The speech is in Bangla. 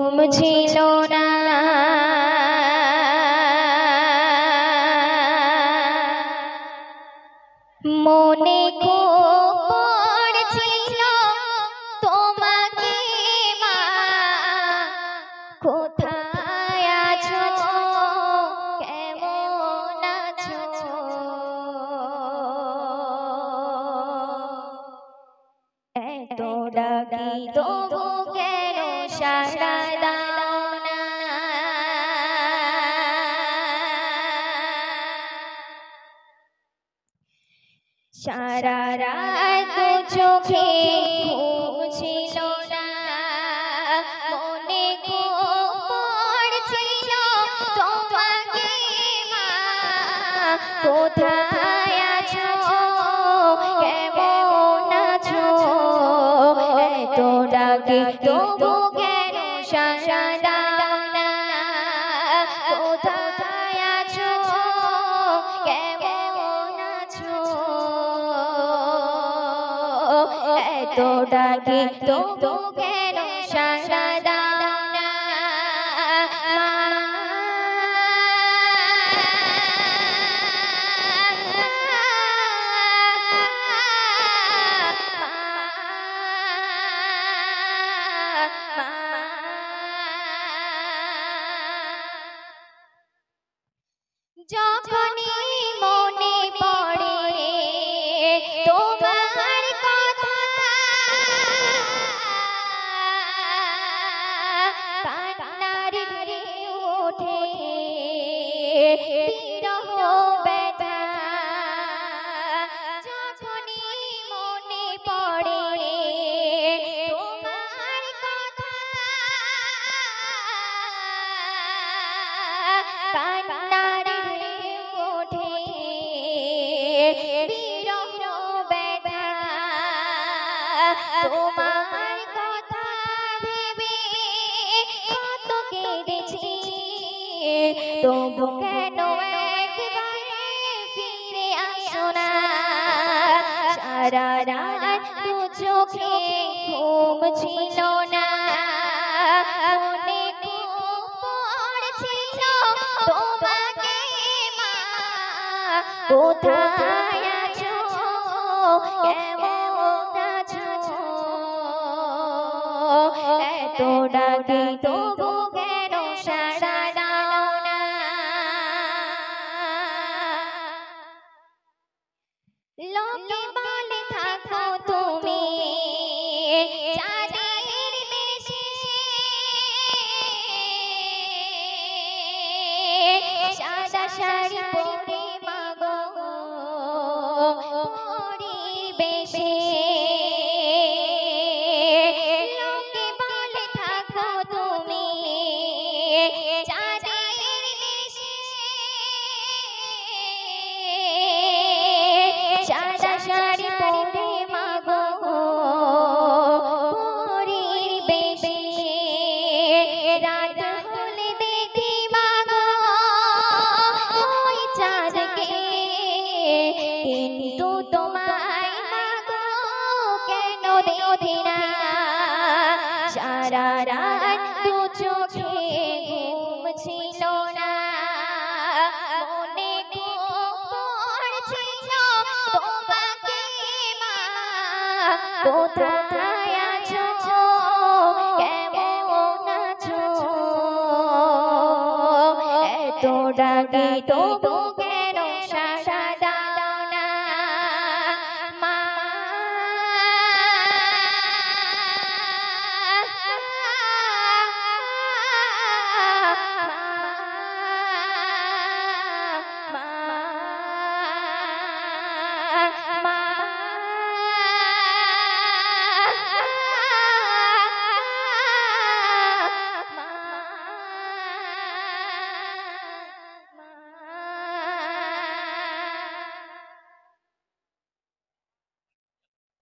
ঘুম ছিল না মনে খুব পড়ছিল তোমাকে মা কোথায় আছো কেমন আছো এত ডাকি তবু কেন সাড়া দাও না সারা রাত চোখে ঘুম ছিল না মনে খুব পড়ছিল তোমাকে মা কোথায় আছো কেমন আছো এত ডাকে তবু কেন সাড়া দাও না কোথায় আছো কেমন আছো এত ডাকে তবু কেন সাড়া দাও না যখনই মনে পড়ে তোমার কথা কান্নার ঢেউ ওঠে বিরহ ব্যথা যখনই মনে পড়ে তোমার কথা কান্নার ঢেউ ওঠে বিরহ ব্যথা তোমার কথা ভেবে কত কেঁদেছি তবু কেন একবার ফিরে আসো না সারা রাত দু চোখে ঘুম ছিল না মনে খুব পড়ছিল তোমাকে মা কোথায় আছো কেমন আছো এত ডাকে তবু কেন সাড়া দাও না লোকে বলে থাকো তুমি চাঁদের দেশে সাদা শাড়ি পরে মাগো পরিবেশে লোকে বলে থাকো তুমি চাঁদের দেশে সাদা শাড়ি পরে মাগো পরিবেশে রাত হলে দেখি মাগো ওই চাঁদকে কিন্তু তোমায় মাগো কেন দেখি না সারা রাত দু চোখে ঘুম ছিল না মনে খুব পড়ছিল তোমাকে মা কোথায় আছো কেমন আছো এত ডাকে তবু